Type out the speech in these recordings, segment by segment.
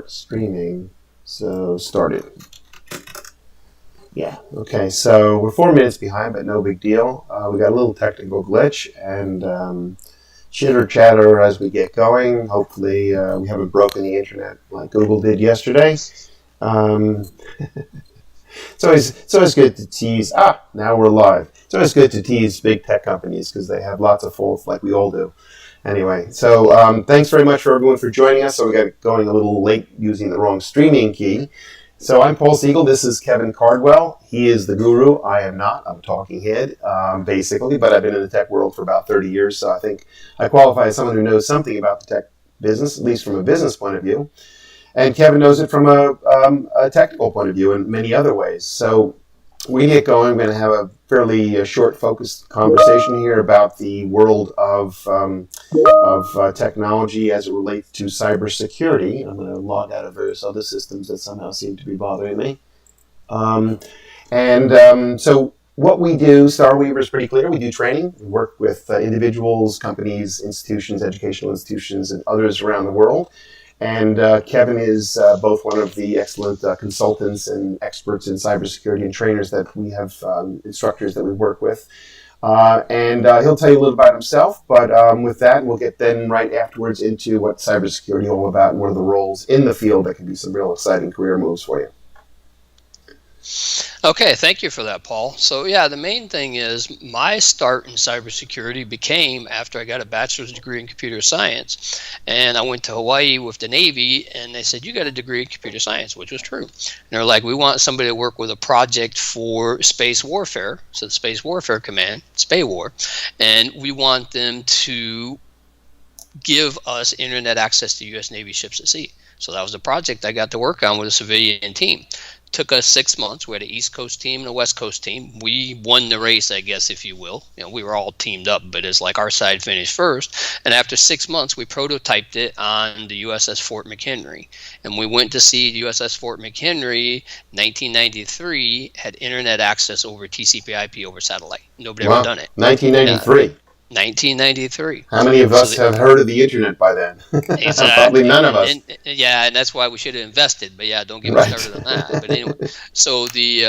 Streaming. So started. Yeah. Okay. So we're 4 minutes behind, but no big deal. We got a little technical glitch and chitter chatter as we get going. Hopefully, we haven't broken the internet like Google did yesterday. It's always good to tease. Now we're live. It's always good to tease big tech companies because they have lots of faults, like we all do. Anyway, so thanks very much for everyone for joining us. So we got going a little late using the wrong streaming key. So I'm Paul Siegel. This is Kevin Cardwell. He is the guru. I am not. I'm a talking head, basically. But I've been in the tech world for about 30 years. So I think I qualify as someone who knows something about the tech business, at least from a business point of view. And Kevin knows it from a technical point of view in many other ways. So we get going. We're going to have a fairly short, focused conversation here about the world of technology as it relates to cybersecurity. I'm going to log out of various other systems that somehow seem to be bothering me. So what we do, Starweaver, is pretty clear. We do training. We work with individuals, companies, institutions, educational institutions, and others around the world. And Kevin is both one of the excellent consultants and experts in cybersecurity and trainers that we have, instructors that we work with. He'll tell you a little about himself, but with that, we'll get then right afterwards into what cybersecurity is all about and what are the roles in the field that can be some real exciting career moves for you. Okay, thank you for that, Paul. So yeah, the main thing is my start in cybersecurity became after I got a bachelor's degree in computer science, and I went to Hawaii with the Navy, and they said, you got a degree in computer science, which was true. And they're like, we want somebody to work with a project for space warfare, so the Space Warfare Command, SPAWAR, and we want them to give us internet access to U.S. Navy ships at sea. So that was the project I got to work on with a civilian team. Took us 6 months. We had an East Coast team and a West Coast team. We won the race, I guess, if you will. You know, we were all teamed up, but it's like our side finished first. And after 6 months, we prototyped it on the USS Fort McHenry. And we went to see the USS Fort McHenry, 1993, had internet access over TCP/IP over satellite. Nobody ever done it. 1993. 1993. How many of us have heard of the internet by then? Exactly. Probably none of us. And that's why we should have invested. But yeah, don't get me started on that. But anyway, so the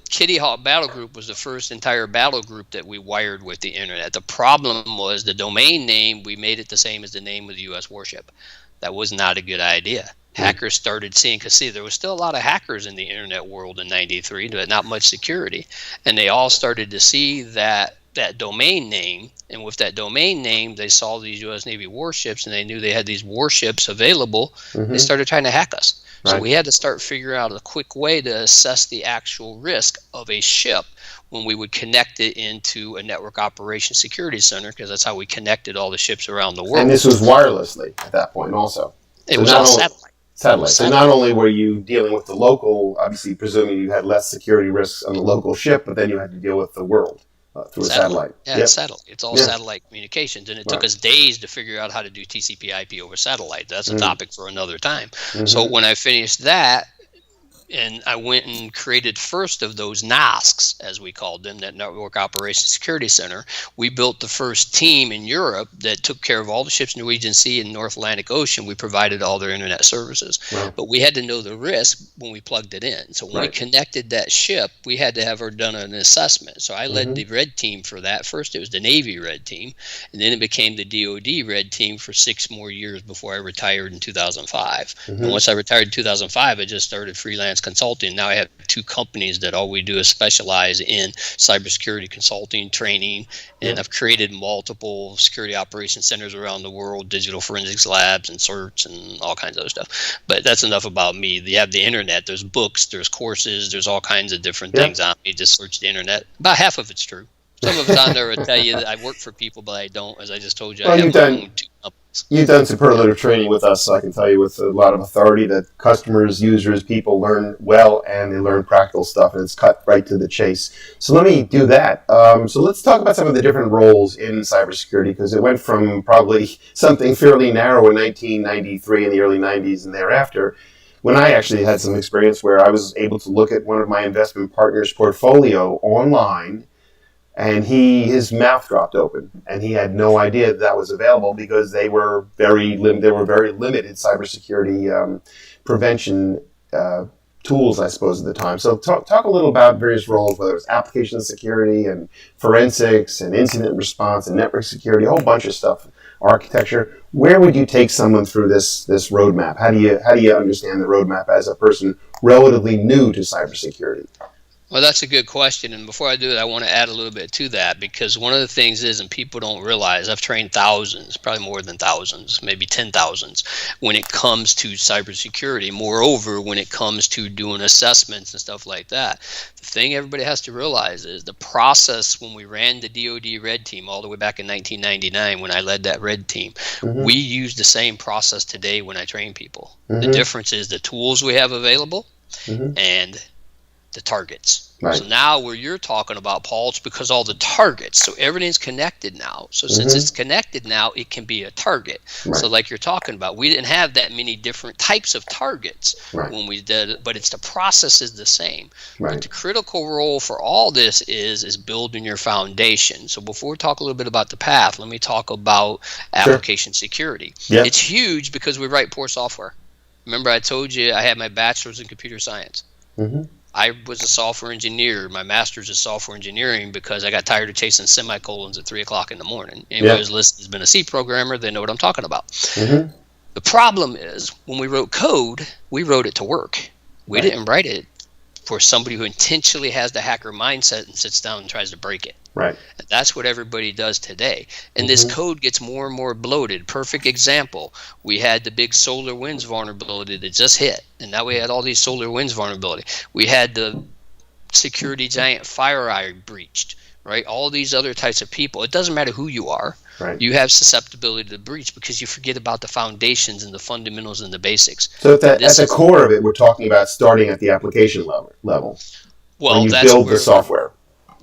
Kitty Hawk Battle Group was the first entire battle group that we wired with the internet. The problem was the domain name, we made it the same as the name of the U.S. warship. That was not a good idea. Hackers started seeing, because see, there was still a lot of hackers in the internet world in 93, but not much security. And they all started to see that domain name, and with that domain name, they saw these U.S. Navy warships, and they knew they had these warships available. They started trying to hack us. So we had to start figuring out a quick way to assess the actual risk of a ship when we would connect it into a network operations security center, because that's how we connected all the ships around the world. And this was wirelessly at that point also. It was all satellite. Satellite. So not only were you dealing with the local, obviously presuming you had less security risks on the local ship, but then you had to deal with the world. Through a satellite. Yeah, it's satellite. It's all satellite communications, and it took us days to figure out how to do TCP/IP over satellite. That's a topic for another time. So when I finished that, and I went and created first of those NOSCs, as we called them, that Network Operations Security Center. We built the first team in Europe that took care of all the ships in the Norwegian Sea and North Atlantic Ocean. We provided all their internet services. But we had to know the risk when we plugged it in. So when we connected that ship, we had to have her done an assessment. So I led the Red Team for that. First it was the Navy Red Team, and then it became the DoD Red Team for 6 more years before I retired in 2005. And once I retired in 2005, I just started freelance consulting. Now I have 2 companies that all we do is specialize in cybersecurity consulting, training, and I've created multiple security operations centers around the world, digital forensics labs and certs and all kinds of other stuff. But that's enough about me. You have the internet, there's books, there's courses, there's all kinds of different things on me. Just search the internet. About half of it's true. Some of it's on there will tell you that I work for people, but I don't. As I just told you, I have my own 2 companies. You've done superlative training with us, so I can tell you with a lot of authority that customers, users, people learn well, and they learn practical stuff, and it's cut right to the chase. So let me do that. So let's talk about some of the different roles in cybersecurity, because it went from probably something fairly narrow in 1993 in the early 90s and thereafter, when I actually had some experience where I was able to look at one of my investment partners' portfolio online, and his mouth dropped open, and he had no idea that was available because they were very limited cybersecurity prevention tools, I suppose, at the time. So talk a little about various roles, whether it's application security and forensics and incident response and network security, a whole bunch of stuff, architecture. Where would you take someone through this roadmap? How do you understand the roadmap as a person relatively new to cybersecurity? Well, that's a good question. And before I do it, I want to add a little bit to that, because one of the things is, and people don't realize, I've trained thousands, probably more than thousands, maybe 10,000s when it comes to cybersecurity. Moreover, when it comes to doing assessments and stuff like that, the thing everybody has to realize is the process when we ran the DoD Red Team all the way back in 1999 when I led that Red Team, we use the same process today when I train people. The difference is the tools we have available and the targets. Right. So now where you're talking about, Paul, it's because all the targets. So everything's connected now. So since it's connected now, it can be a target. Right. So like you're talking about, we didn't have that many different types of targets when we did it, but it's the process is the same. Right. But the critical role for all this is building your foundation. So before we talk a little bit about the path, let me talk about application security. Yep. It's huge because we write poor software. Remember I told you I had my bachelor's in computer science. I was a software engineer. My master's is software engineering because I got tired of chasing semicolons at 3 o'clock in the morning. Anybody who's listened has been a C programmer, they know what I'm talking about. The problem is when we wrote code, we wrote it to work. We didn't write it for somebody who intentionally has the hacker mindset and sits down and tries to break it. Right. And that's what everybody does today. And this code gets more and more bloated. Perfect example. We had the big SolarWinds vulnerability that just hit. And now we had all these SolarWinds vulnerability. We had the security giant FireEye breached. Right. All these other types of people. It doesn't matter who you are. Right. You have susceptibility to breach because you forget about the foundations and the fundamentals and the basics. So at the core of it, we're talking about starting at the application level. Well, when you build the software.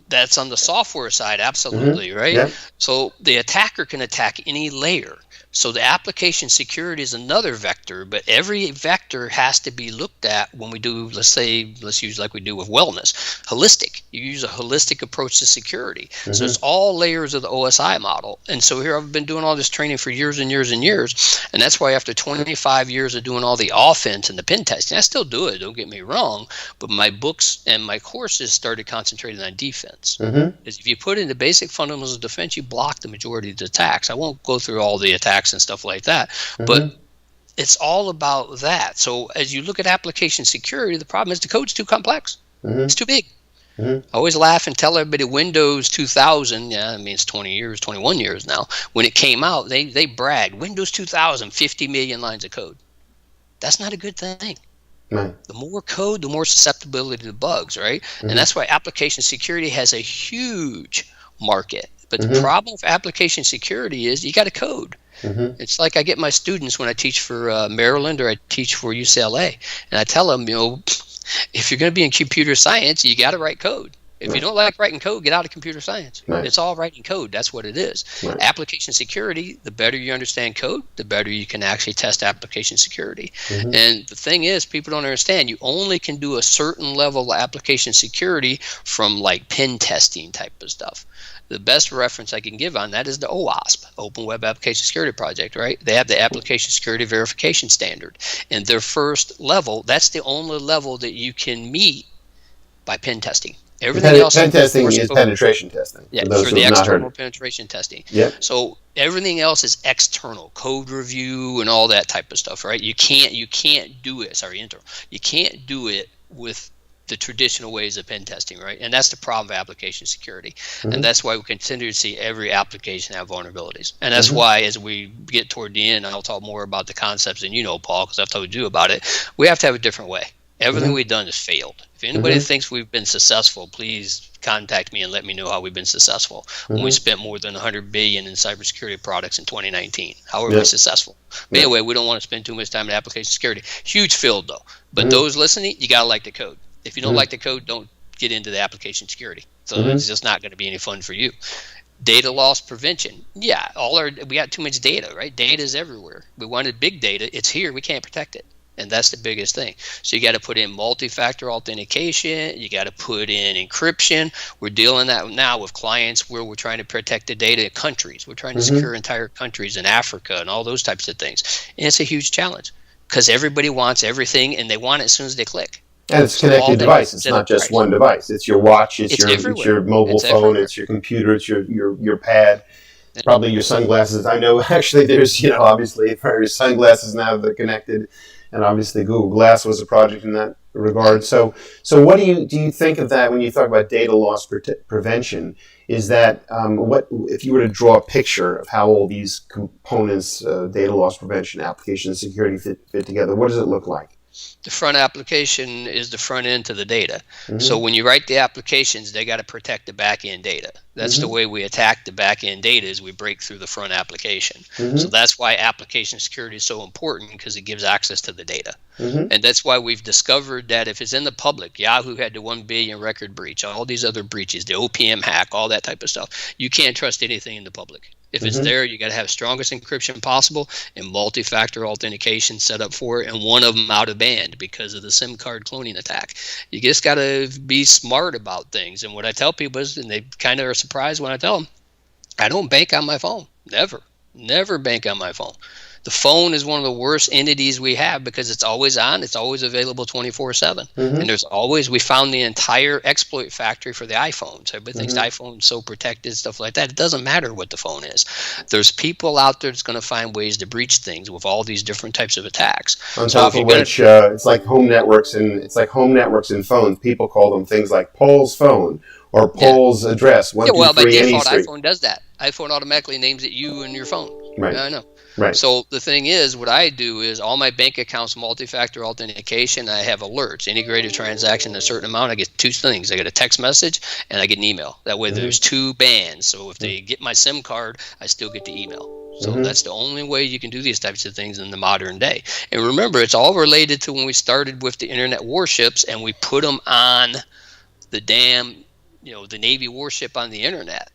That's on the software side, absolutely, right? Yep. So the attacker can attack any layer. So the application security is another vector, but every vector has to be looked at when we do, let's use like we do with wellness, holistic. You use a holistic approach to security. So it's all layers of the OSI model. And so here I've been doing all this training for years and years and years. And that's why after 25 years of doing all the offense and the pen testing, I still do it, don't get me wrong, but my books and my courses started concentrating on defense. Because if you put in the basic fundamentals of defense, you block the majority of the attacks. I won't go through all the attacks and stuff like that, but it's all about that. So as you look at application security, the problem is the code's too complex. It's too big. I always laugh and tell everybody Windows 2000, I mean it's 21 years now, when it came out, they bragged, Windows 2000, 50 million lines of code. That's not a good thing. The more code, the more susceptibility to bugs, right? And that's why application security has a huge market. But the problem with application security is you got to code. It's like I get my students when I teach for Maryland or I teach for UCLA, and I tell them, if you're going to be in computer science, you got to write code. If you don't like writing code, get out of computer science. It's all writing code. That's what it is. Application security, the better you understand code, the better you can actually test application security. And the thing is, people don't understand, you only can do a certain level of application security from like pen testing type of stuff. The best reference I can give on that is the OWASP, Open Web Application Security Project, right? They have the Application Security Verification Standard. And their first level, that's the only level that you can meet by pen testing. Everything else pen testing is penetration testing. Yeah, for the external penetration testing. Yep. So everything else is external, code review and all that type of stuff, right? You can't do it. You can't do it with the traditional ways of pen testing, right? And that's the problem with application security. And that's why we continue to see every application have vulnerabilities. And that's why as we get toward the end, I'll talk more about the concepts than Paul, because I've told you about it. We have to have a different way. Everything we've done has failed. If anybody thinks we've been successful, please contact me and let me know how we've been successful. When we spent more than $100 billion in cybersecurity products in 2019, how are we successful? But anyway, we don't want to spend too much time in application security. Huge field though. But those listening, you got to like the code. If you don't like the code, don't get into the application security. So it's just not going to be any fun for you. Data loss prevention. Yeah, we got too much data, right? Data is everywhere. We wanted big data. It's here. We can't protect it. And that's the biggest thing. So you got to put in multi-factor authentication. You got to put in encryption. We're dealing that now with clients where we're trying to protect the data of countries. We're trying to secure entire countries in Africa and all those types of things. And it's a huge challenge. because everybody wants everything, and they want it as soon as they click. And it's connected device. It's not just one device. It's your watch. It's your mobile phone. It's your computer. It's your pad. Probably your sunglasses. I know actually there's, obviously various sunglasses now that are connected, and obviously Google Glass was a project in that regard. So what do you think of that when you talk about data loss prevention? Is that what if you were to draw a picture of how all these components, data loss prevention, application security fit together? What does it look like? The front application is the front end to the data. So when you write the applications, they got to protect the back end data. That's the way we attack the back end data, is we break through the front application. So that's why application security is so important, because it gives access to the data. And that's why we've discovered that if it's in the public, Yahoo had the 1 billion record breach, all these other breaches, the OPM hack, all that type of stuff. You can't trust anything in the public. If it's there, you got to have strongest encryption possible and multi-factor authentication set up for it, and one of them out of band because of the SIM card cloning attack. You just got to be smart about things. And what I tell people is, and they kind of are surprised when I tell them, I don't bank on my phone. Never bank on my phone. The phone is one of the worst entities we have, because it's always on, it's always available 24/7. And we found the entire exploit factory for the iPhones. Everybody thinks the iPhone's so protected, stuff like that. It doesn't matter what the phone is. There's people out there that's going to find ways to breach things with all these different types of attacks. On top of which, it's like home networks and phones. People call them things like Paul's phone or Paul's address. By default, iPhone does that. iPhone automatically names it you and your phone. Right. I know. Right. So the thing is, what I do is all my bank accounts, multi-factor authentication, I have alerts. Integrated transaction, a certain amount, I get two things. I get a text message and I get an email. That way there's two bands. So if they get my SIM card, I still get the email. So that's the only way you can do these types of things in the modern day. And remember, it's all related to when we started with the internet warships and we put them on the the Navy warship on the internet.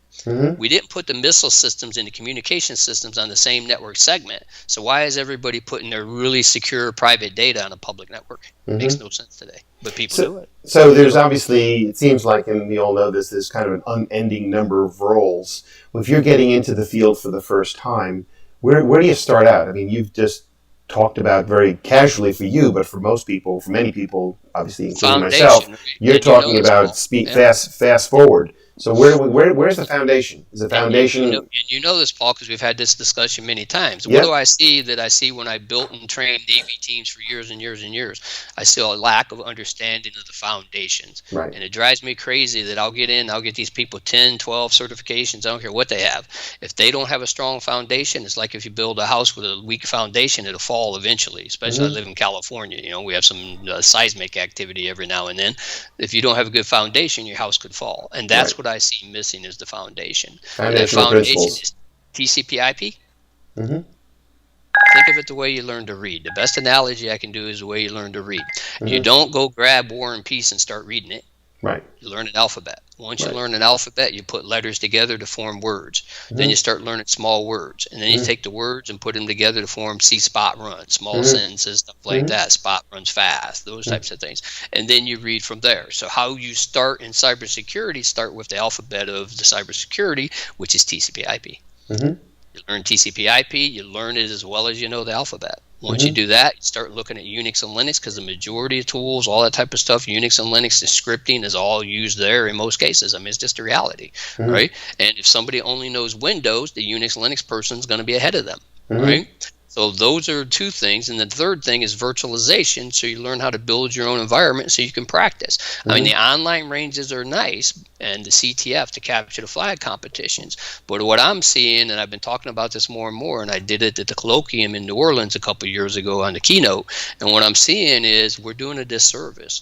We didn't put the missile systems and the communication systems on the same network segment. So why is everybody putting their really secure private data on a public network? It makes no sense today, but people do it. So there's obviously, it seems like, and we all know this, there's kind of an unending number of roles. If you're getting into the field for the first time, where do you start out? I mean, you've just talked about very casually for you, but for most people, for many people, obviously including myself, you're talking about fast forward. So where's the foundation? Is the foundation? You know this, Paul, because we've had this discussion many times. What do I see when I built and trained Navy teams for years and years and years? I see a lack of understanding of the foundations. Right. And it drives me crazy that I'll get these people 10, 12 certifications. I don't care what they have. If they don't have a strong foundation, it's like if you build a house with a weak foundation, it'll fall eventually, especially I live in California. We have some seismic activity every now and then. If you don't have a good foundation, your house could fall. And that's what I see missing is the foundation. And that foundation is TCP/IP. Think of it the way you learn to read. The best analogy I can do is the way you learn to read. You don't go grab War and Peace and start reading it. Right. You learn an alphabet. Once you learn an alphabet, you put letters together to form words. Then you start learning small words. And then you take the words and put them together to form spot run, small sentences, stuff like that. Spot runs fast, those types of things. And then you read from there. So how you start in cybersecurity, start with the alphabet of the cybersecurity, which is TCP/IP. You learn TCP/IP, you learn it as well as you know the alphabet. Once you do that, you start looking at Unix and Linux, because the majority of tools, all that type of stuff, Unix and Linux, the scripting is all used there in most cases. I mean, it's just a reality, right? And if somebody only knows Windows, the Unix Linux person is going to be ahead of them, right? So those are two things. And the third thing is virtualization. So you learn how to build your own environment so you can practice. I mean, the online ranges are nice, and the CTF to capture the flag competitions. But what I'm seeing, and I've been talking about this more and more, and I did it at the colloquium in New Orleans a couple of years ago on the keynote. And what I'm seeing is we're doing a disservice.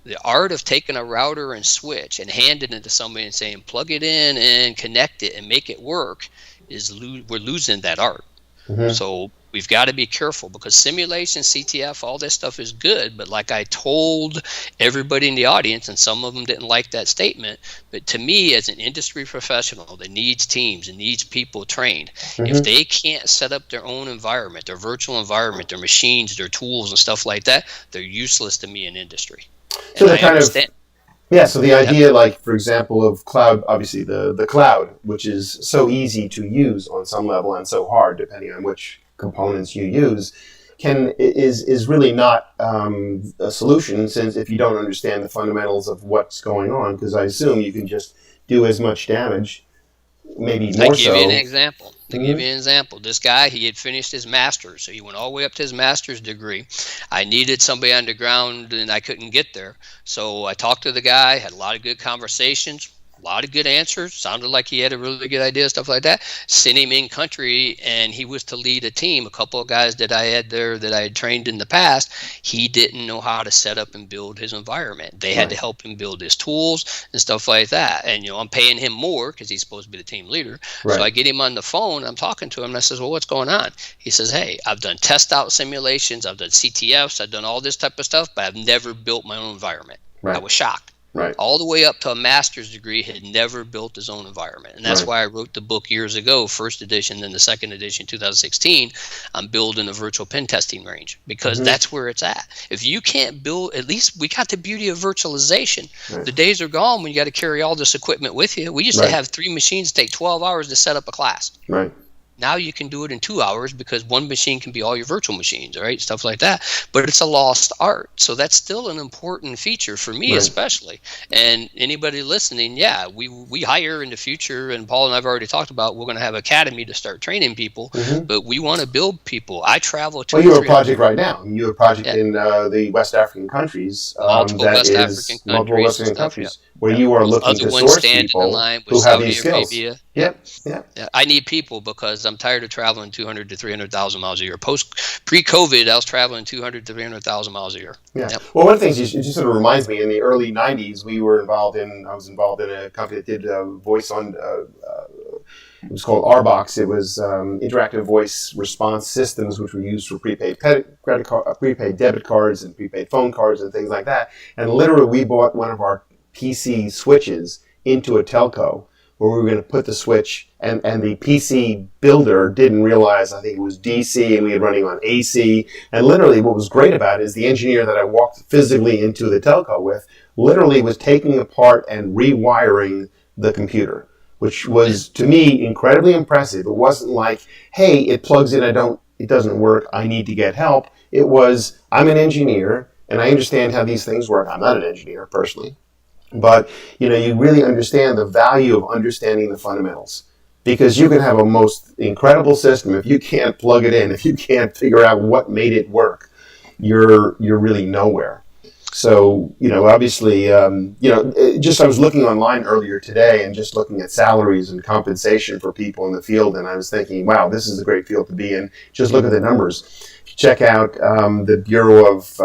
The art of taking a router and switch and handing it to somebody and saying, plug it in and connect it and make it work, we're losing that art. So we've got to be careful, because simulation, CTF, all this stuff is good. But like I told everybody in the audience, and some of them didn't like that statement, but to me, as an industry professional that needs teams and needs people trained, if they can't set up their own environment, their virtual environment, their machines, their tools and stuff like that, they're useless to me in industry. So the kind of so the idea, like, for example, of cloud, obviously the cloud, which is so easy to use on some level and so hard depending on which components you use, is really not a solution, since if you don't understand the fundamentals of what's going on, because I assume you can just do as much damage, maybe more so. I give you an example. This guy, he had finished his master's, so he went all the way up to his master's degree. I needed somebody on the ground, and I couldn't get there. So I talked to the guy, had a lot of good conversations, a lot of good answers. Sounded like he had a really good idea, stuff like that. Sent him in country, and he was to lead a team. A couple of guys that I had there that I had trained in the past, he didn't know how to set up and build his environment. They had to help him build his tools and stuff like that. And, I'm paying him more because he's supposed to be the team leader. Right. So I get him on the phone. I'm talking to him, and I says, well, what's going on? He says, hey, I've done test out simulations. I've done CTFs. I've done all this type of stuff, but I've never built my own environment. Right. I was shocked. Right. All the way up to a master's degree, had never built his own environment. And that's why I wrote the book years ago, first edition, then the second edition, 2016, I'm building a virtual pen testing range, because that's where it's at. If you can't build, at least we got the beauty of virtualization. Right. The days are gone when you got to carry all this equipment with you. We used to have 3 machines take 12 hours to set up a class. Right. Now you can do it in 2 hours because one machine can be all your virtual machines, right? Stuff like that. But it's a lost art. So that's still an important feature for me, especially. And anybody listening, we hire in the future, and Paul and I have already talked about, we're going to have academy to start training people, but we want to build people. I travel to... Well, you have a project right now. You have a project in the West African countries. Multiple West African countries. Where you are looking to source people who have these skills. Yeah. I need people because I'm tired of traveling 200 to 300,000 miles a year. Pre-COVID, I was traveling 200 to 300,000 miles a year. Yeah. Yep. Well, one of the things it just sort of reminds me, in the early 90s, I was involved in a company that did voice on, it was called RBox. It was interactive voice response systems, which were used for prepaid debit cards and prepaid phone cards and things like that. And literally, we bought one of our PC switches into a telco, where we were going to put the switch, and the PC builder didn't realize, I think it was DC, and we had running on AC. And literally what was great about it is the engineer that I walked physically into the telco with literally was taking apart and rewiring the computer, which was, to me, incredibly impressive. It wasn't like, hey, it plugs in, it doesn't work, I need to get help. It was, I'm an engineer, and I understand how these things work. I'm not an engineer, personally. But, you really understand the value of understanding the fundamentals, because you can have a most incredible system. If you can't plug it in, if you can't figure out what made it work, you're really nowhere. So, obviously, just I was looking online earlier today and just looking at salaries and compensation for people in the field, and I was thinking, wow, this is a great field to be in. Just look at the numbers. Check out the Bureau of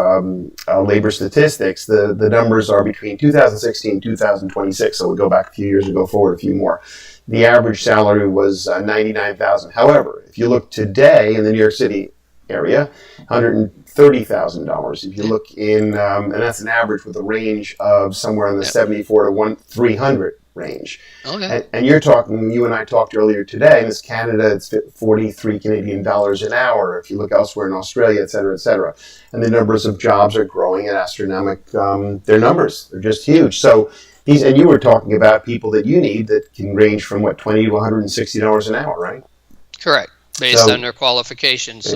Labor Statistics. The numbers are between 2016 and 2026, so we go back a few years and go forward a few more. The average salary was $99,000. However, if you look today in the New York City area, $130,000. If you look in, and that's an average with a range of somewhere in the 74 to 300 range. Okay. And you're talking, you and I talked earlier today, in this Canada, it's 43 Canadian dollars an hour. If you look elsewhere in Australia, et cetera, et cetera. And the numbers of jobs are growing at astronomical, their numbers, they're just huge. So and you were talking about people that you need that can range from, $20 to $160 an hour, right? Correct. Based on their qualifications.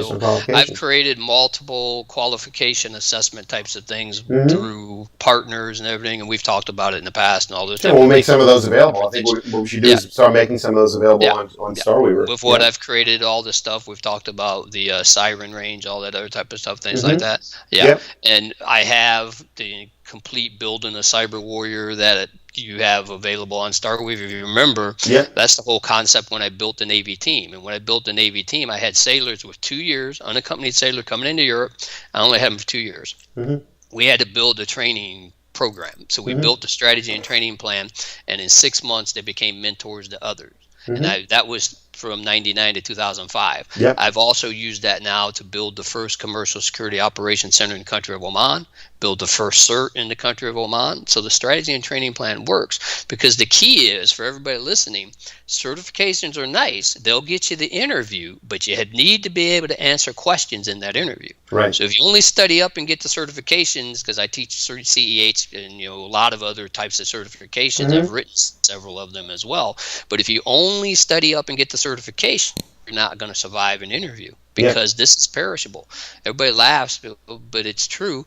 I've created multiple qualification assessment types of things through partners and everything, and we've talked about it in the past and all those. Yeah, we'll make some of those available. I think what we should do is start making some of those available on Starweaver. With what I've created, all this stuff, we've talked about the siren range, all that other type of stuff, things like that. And I have the complete building a CyberWarrior that you have available on Starweaver. If you remember, that's the whole concept when I built the Navy team. And when I built the Navy team, I had sailors with 2 years, unaccompanied sailor coming into Europe. I only had them for 2 years. We had to build a training program. So we built the strategy and training plan, and in 6 months, they became mentors to others. And that was from 99 to 2005. I've also used that now to build the first commercial security operations center in the country of Oman, build the first CERT in the country of Oman. So the strategy and training plan works, because the key is, for everybody listening, certifications are nice. They'll get you the interview, but you need to be able to answer questions in that interview. Right. So if you only study up and get the certifications, because I teach CEH and a lot of other types of certifications, I've written several of them as well. But if you only study up and get the certification, you're not going to survive an interview, because this is perishable. Everybody laughs, but it's true.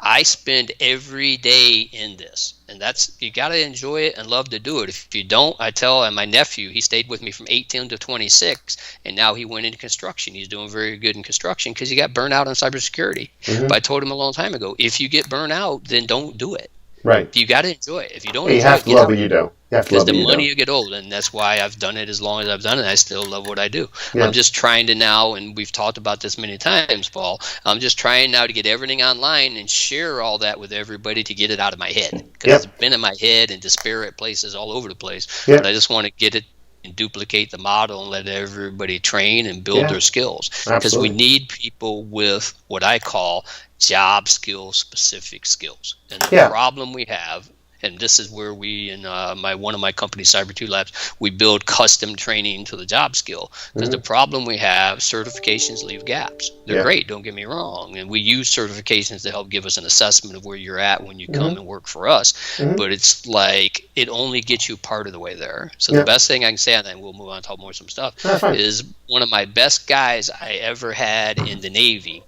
I spend every day in this, and you got to enjoy it and love to do it. If you don't, I tell my nephew, he stayed with me from 18 to 26, and now he went into construction. He's doing very good in construction because he got burnt out on cybersecurity. But I told him a long time ago, if you get burnt out, then don't do it. Right. You got to enjoy it. If you don't you enjoy have it, to love what you do. Because the money you get old, and that's why I've done it as long as I've done it. I still love what I do. I'm just trying to now, and we've talked about this many times, Paul. I'm just trying now to get everything online and share all that with everybody to get it out of my head, because it's been in my head and disparate places all over the place. But I just want to get it and duplicate the model and let everybody train and build their skills, because we need people with what I call job skill specific skills. And the problem we have, and this is where we in one of my companies, Cyber 2 Labs, we build custom training to the job skill. Because the problem we have, certifications leave gaps. They're great, don't get me wrong, and we use certifications to help give us an assessment of where you're at when you come and work for us. But it's like it only gets you part of the way there. So the best thing I can say, and then we'll move on to talk more some stuff, is one of my best guys I ever had in the Navy.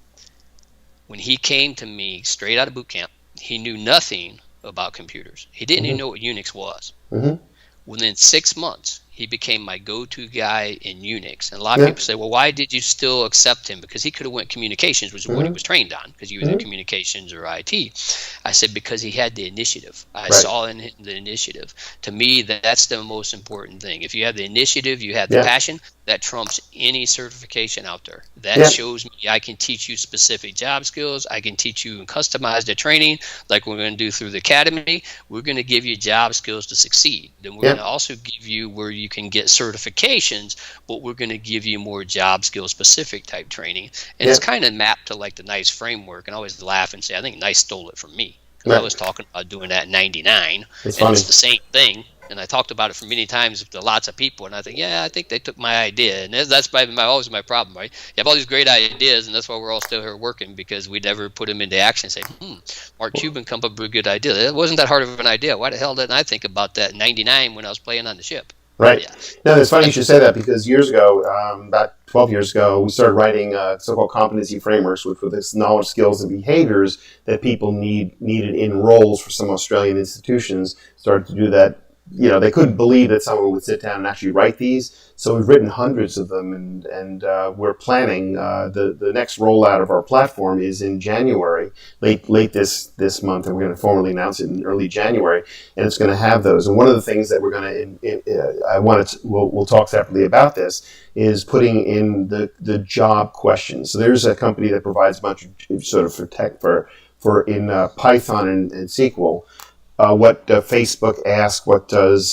When he came to me straight out of boot camp, he knew nothing about computers. He didn't even know what Unix was. Within 6 months, he became my go-to guy in Unix. And a lot of people say, well, why did you still accept him? Because he could have went communications, which is what he was trained on, because he was in communications or IT. I said, because he had the initiative. I saw in him the initiative. To me, that's the most important thing. If you have the initiative, you have the passion, that trumps any certification out there. That shows me I can teach you specific job skills. I can teach you and customize the training like we're going to do through the academy. We're going to give you job skills to succeed. Then we're going to also give you where you can get certifications, but we're going to give you more job skill specific type training. And it's kind of mapped to like the NICE framework. And I always laugh and say, I think NICE stole it from me. Because I was talking about doing that in 99. It's the same thing. And I talked about it for many times to lots of people, and I think, I think they took my idea, and that's always my problem, right? You have all these great ideas, and that's why we're all still here working, because we never put them into action. And say, Mark Cuban come up with a good idea. It wasn't that hard of an idea. Why the hell didn't I think about that in '99 when I was playing on the ship? Right. No, it's funny you should say that, because years ago, about 12 years ago, we started writing so-called competency frameworks, which were this knowledge, skills, and behaviors that people needed in roles for some Australian institutions. Started to do that. They couldn't believe that someone would sit down and actually write these. So we've written hundreds of them, and we're planning the next rollout of our platform is in January, late this month, and we're going to formally announce it in early January, and it's going to have those. And one of the things that we're going to, we'll talk separately about this, is putting in the job questions. So there's a company that provides a bunch of sort of for tech for in Python and SQL. What Facebook asks, what does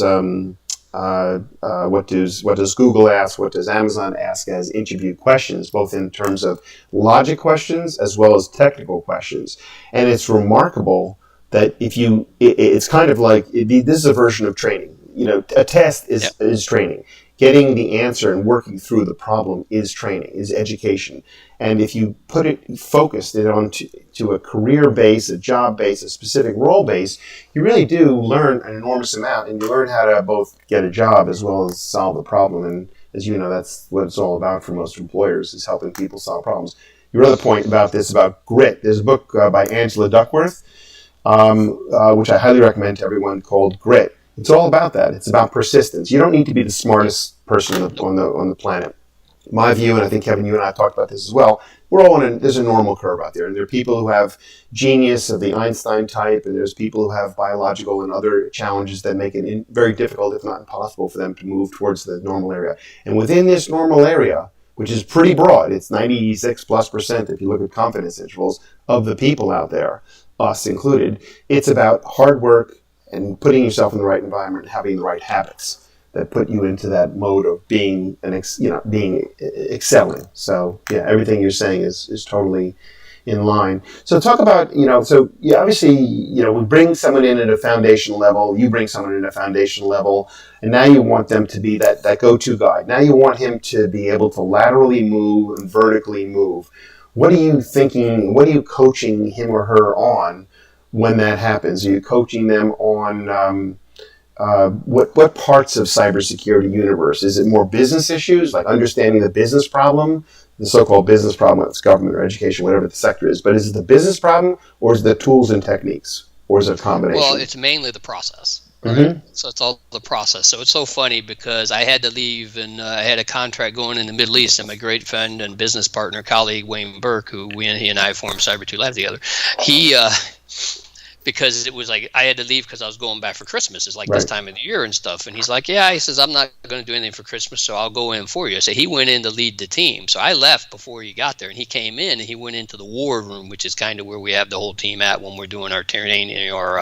Google ask, what does Amazon ask as interview questions, both in terms of logic questions as well as technical questions. And it's remarkable that it's kind of like, this is a version of training. A test is training. Getting the answer and working through the problem is training, is education. And if you focus it on to a career base, a job base, a specific role base, you really do learn an enormous amount, and you learn how to both get a job as well as solve the problem. And as you know, that's what it's all about for most employers, is helping people solve problems. Your other point about grit, there's a book by Angela Duckworth, which I highly recommend to everyone, called Grit. It's all about that. It's about persistence. You don't need to be the smartest person on the planet. My view, and I think Kevin, you and I talked about this as well, we're all there's a normal curve out there, and there are people who have genius of the Einstein type, and there's people who have biological and other challenges that make it very difficult, if not impossible, for them to move towards the normal area. And within this normal area, which is pretty broad, it's 96+% if you look at confidence intervals of the people out there, us included, it's about hard work and putting yourself in the right environment and having the right habits that put you into that mode of being excelling. So everything you're saying is totally in line. So talk about, obviously, we bring someone in at a foundation level, you bring someone in at a foundation level, and now you want them to be that go-to guy. Now you want him to be able to laterally move and vertically move. what are you thinking? What are you coaching him or her on when that happens? Are you coaching them on what parts of cybersecurity universe? Is it more business issues, like understanding the business problem, the so-called business problem, whether it's government or education, whatever the sector is? But is it the business problem, or is it the tools and techniques, or is it a combination? Well, it's mainly the process. Right? Mm-hmm. So it's all the process. So it's so funny because I had to leave, and I had a contract going in the Middle East, and my great friend and business partner, colleague Wayne Burke, he and I formed Cyber 2 Live together. He because it was like I had to leave because I was going back for Christmas. It's like this time of the year and stuff. And he's like, yeah, he says, I'm not going to do anything for Christmas, so I'll go in for you. So he went in to lead the team. So I left before he got there, and he came in and he went into the war room, which is kind of where we have the whole team at when we're doing our training or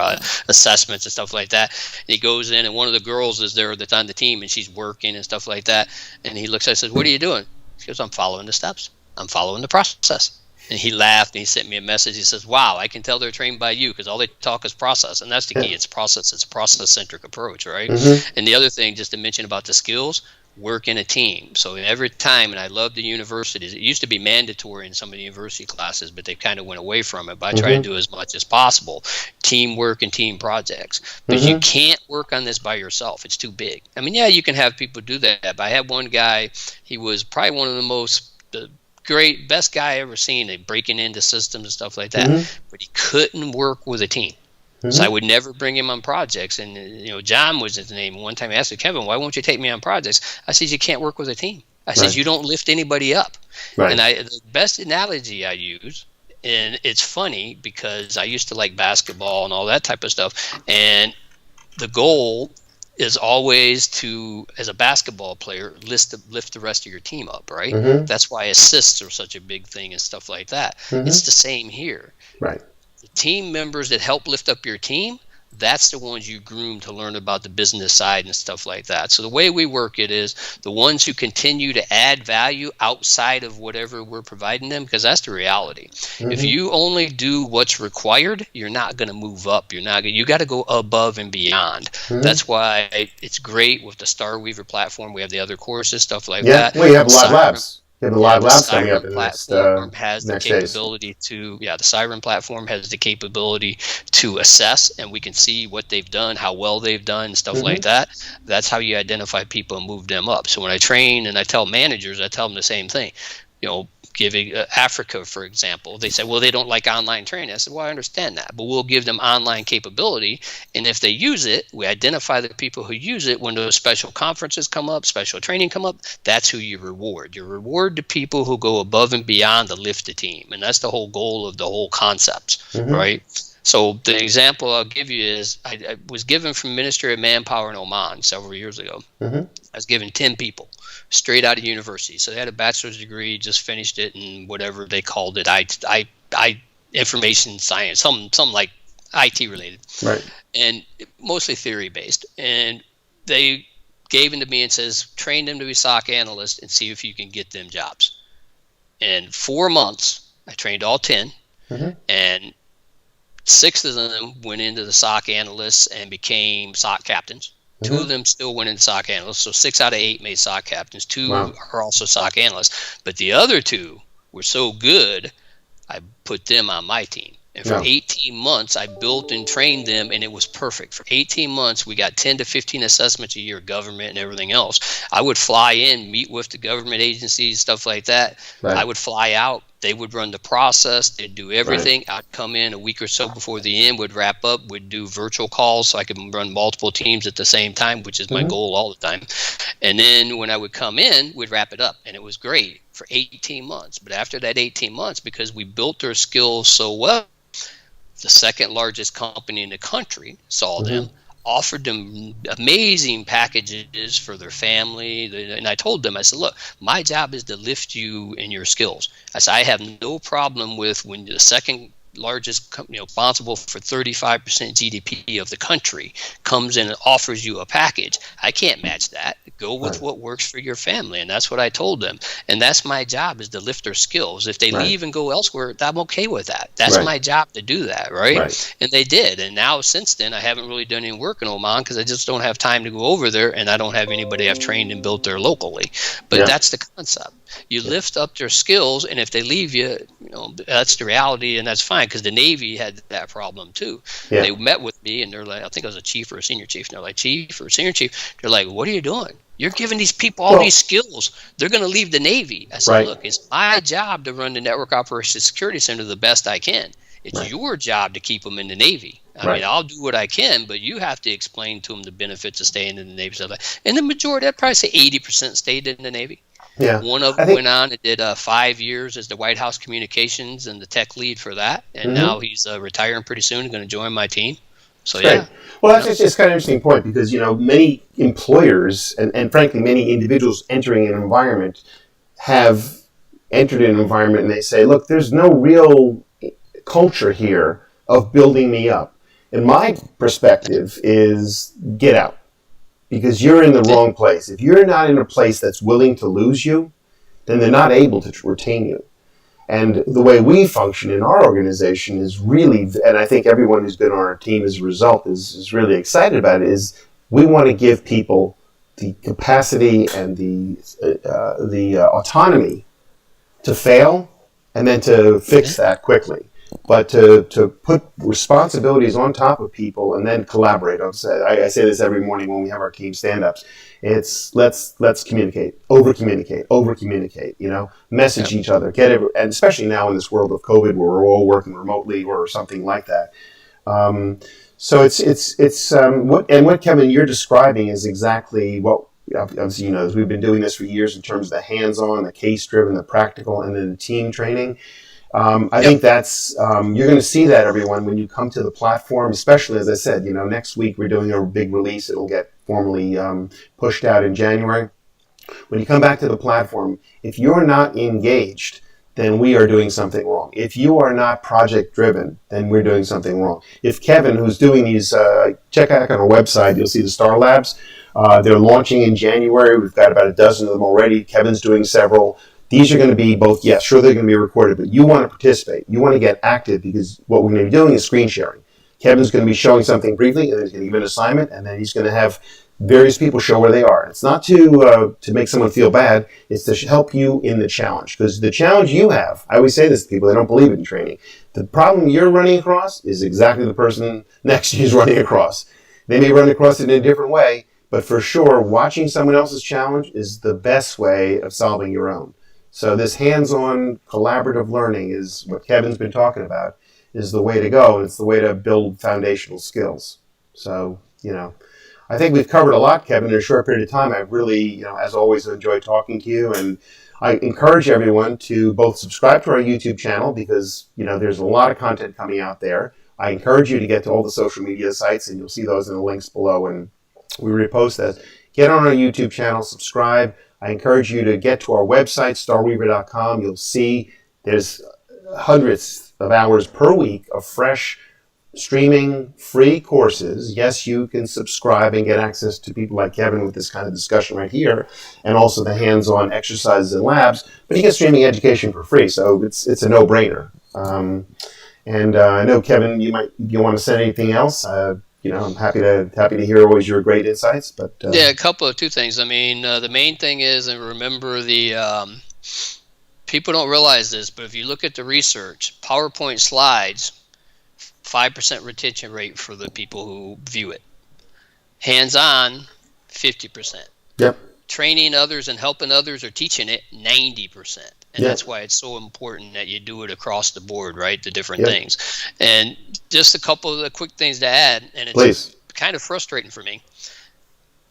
assessments and stuff like that. And he goes in, and one of the girls is there that's on the team, and she's working and stuff like that. And he looks at us and says, what are you doing? She goes, I'm following the steps. I'm following the process. And he laughed, and he sent me a message. He says, wow, I can tell they're trained by you because all they talk is process. And that's the key. It's process. It's a process-centric approach, right? Mm-hmm. And the other thing, just to mention about the skills, work in a team. So every time, and I love the universities, it used to be mandatory in some of the university classes, but they kind of went away from it. But I try to do as much as possible. Teamwork and team projects. Because you can't work on this by yourself. It's too big. I mean, yeah, you can have people do that. But I had one guy, he was probably one of the best guy I ever seen, like breaking into systems and stuff like that. But he couldn't work with a team. So I would never bring him on projects. And, John was his name. One time I asked him, Kevin, why won't you take me on projects? I said, you can't work with a team. I said, you don't lift anybody up. And the best analogy I use, and it's funny because I used to like basketball and all that type of stuff. And the goal is always to, as a basketball player, lift the rest of your team up, right? That's why assists are such a big thing and stuff like that. It's the same here. Right. The team members that help lift up your team, that's the ones you groom to learn about the business side and stuff like that. So the way we work it is the ones who continue to add value outside of whatever we're providing them, because that's the reality. If you only do what's required, you're not going to move up. You got to go above and beyond. That's why it's great with the Starweaver platform. We have the other courses, stuff like that. Yeah, we have live labs. You have a lot of labs coming up in the platform has the capability to, the Siren platform has the capability to assess, and we can see what they've done, how well they've done, and stuff like that. That's how you identify people and move them up. So when I train and I tell managers, I tell them the same thing. Giving Africa, for example, they say, well, they don't like online training. I said, well, I understand that, but we'll give them online capability. And if they use it, we identify the people who use it. When those special conferences come up, special training come up, that's who you reward. You reward the people who go above and beyond to lift the team. And that's the whole goal of the whole concept, right? So the example I'll give you is I was given from Ministry of Manpower in Oman several years ago. I was given 10 people straight out of university. So they had a bachelor's degree, just finished it in whatever they called it, information science, something like IT related. Right. And mostly theory based. And they gave them to me and says, train them to be SOC analysts and see if you can get them jobs. In 4 months, I trained all 10, and 6 of them went into the SOC analysts and became SOC captains. 2 of them still went into SOC analysts. So 6 out of 8 made SOC captains. 2 are also SOC analysts. But the other 2 were so good, I put them on my team. And for 18 months, I built and trained them, and it was perfect. For 18 months, we got 10 to 15 assessments a year, government and everything else. I would fly in, meet with the government agencies, stuff like that. I would fly out. They would run the process. They'd do everything. I'd come in a week or so before the end, would wrap up, would do virtual calls so I could run multiple teams at the same time, which is my goal all the time. And then when I would come in, we'd wrap it up. And it was great for 18 months. But after that 18 months, because we built their skills so well, the second largest company in the country saw them, offered them amazing packages for their family. And I told them, I said, look, my job is to lift you in your skills. I said, I have no problem with when the second largest company, responsible for 35% GDP of the country, comes in and offers you a package, I can't match that. Go with what works for your family. And that's what I told them. And that's my job, is to lift their skills. If they leave and go elsewhere, I'm okay with that. That's my job to do that, right? And they did. And now since then, I haven't really done any work in Oman because I just don't have time to go over there, and I don't have anybody I've trained and built there locally. But that's the concept. You lift up their skills, and if they leave you, that's the reality, and that's fine, because the Navy had that problem too. They met with me, and they're like, I think I was a chief or a senior chief, and they're like, chief or senior chief, they're like, what are you doing? You're giving these people all these skills. They're going to leave the Navy. I said, look, it's my job to run the Network Operations Security Center the best I can. It's your job to keep them in the Navy. I mean, I'll do what I can, but you have to explain to them the benefits of staying in the Navy. And the majority, I'd probably say 80% stayed in the Navy. One of them went on and did 5 years as the White House communications and the tech lead for that. And now he's retiring pretty soon and going to join my team. So, Well, that's just kind of an interesting point, because, many employers and frankly, many individuals entering an environment have entered an environment and they say, look, there's no real culture here of building me up. And my perspective is get out, because you're in the wrong place. If you're not in a place that's willing to lose you, then they're not able to retain you. And the way we function in our organization is really, and I think everyone who's been on our team as a result is really excited about it, is we want to give people the capacity and the autonomy to fail and then to fix that quickly. But to put responsibilities on top of people and then collaborate. I say this every morning when we have our team stand-ups. It's let's communicate, over-communicate, message each other, and especially now in this world of COVID where we're all working remotely or something like that. So what Kevin, you're describing is exactly what, obviously, we've been doing this for years in terms of the hands-on, the case-driven, the practical, and then the team training. I think that's, you're going to see that, everyone, when you come to the platform, especially, as I said, next week we're doing a big release. It'll get formally pushed out in January. When you come back to the platform, if you're not engaged, then we are doing something wrong. If you are not project-driven, then we're doing something wrong. If Kevin, who's doing these, check out on our website, you'll see the Star Labs. They're launching in January. We've got about a dozen of them already. Kevin's doing several. These are going to be both, they're going to be recorded, but you want to participate. You want to get active, because what we're going to be doing is screen sharing. Kevin's going to be showing something briefly, and then he's going to give an assignment, and then he's going to have various people show where they are. It's not to make someone feel bad. It's to help you in the challenge, because the challenge you have, I always say this to people, they don't believe it in training. The problem you're running across is exactly the person next to you is running across. They may run across it in a different way, but for sure, watching someone else's challenge is the best way of solving your own. So this hands-on collaborative learning is what Kevin's been talking about, is the way to go, and it's the way to build foundational skills. So, I think we've covered a lot, Kevin, in a short period of time. I really, as always, enjoyed talking to you, and I encourage everyone to both subscribe to our YouTube channel, because, there's a lot of content coming out there. I encourage you to get to all the social media sites, and you'll see those in the links below, and we repost that. Get on our YouTube channel, subscribe. I encourage you to get to our website, starweaver.com. You'll see there's hundreds of hours per week of fresh streaming free courses. Yes, you can subscribe and get access to people like Kevin with this kind of discussion right here, and also the hands-on exercises and labs, but you get streaming education for free, so it's a no-brainer. And I know, Kevin, you want to say anything else? I'm happy to hear always your great insights. But a couple of two things. I mean, the main thing is, and remember, the people don't realize this, but if you look at the research, PowerPoint slides, 5% retention rate for the people who view it. Hands-on, 50%. Yep. Training others and helping others or teaching it, 90%. And that's why it's so important that you do it across the board, right? The different things. And just a couple of the quick things to add, and it's kind of frustrating for me.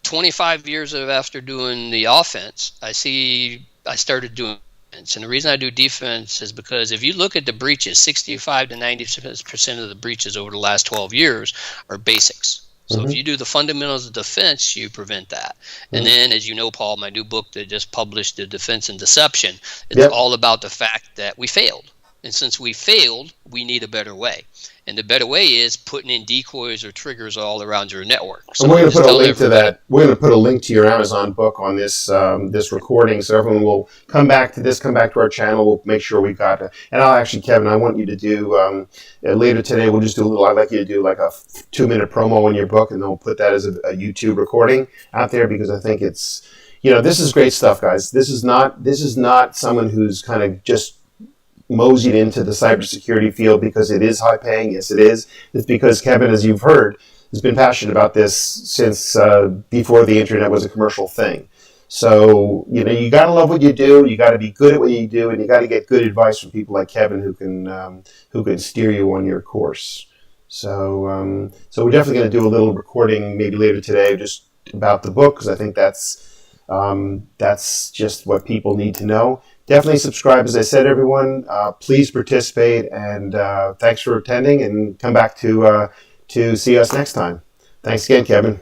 25 years after doing the offense, I started doing defense. And the reason I do defense is because if you look at the breaches, 65 to 90% of the breaches over the last 12 years are basics. So if you do the fundamentals of defense, you prevent that. And then, as you know, Paul, my new book that just published, The Defense and Deception, it's all about the fact that we failed. And since we failed, we need a better way. And the better way is putting in decoys or triggers all around your network. So and we're going to put a link to that. We're going to put a link to your Amazon book on this this recording, so everyone will come back to this, come back to our channel. We'll make sure we got it. And I'll actually, Kevin, I want you to do later today. We'll just do a little. I'd like you to do like a 2-minute promo on your book, and then we'll put that as a YouTube recording out there, because I think it's, this is great stuff, guys. This is not someone who's kind of just moseyed into the cybersecurity field because it is high paying. Yes, it is. It's because Kevin, as you've heard, has been passionate about this since before the internet was a commercial thing. So, you got to love what you do. You got to be good at what you do, and you got to get good advice from people like Kevin who can steer you on your course. So we're definitely going to do a little recording maybe later today just about the book, because I think that's just what people need to know. Definitely subscribe, as I said, everyone. Please participate, and thanks for attending, and come back to see us next time. Thanks again, Kevin.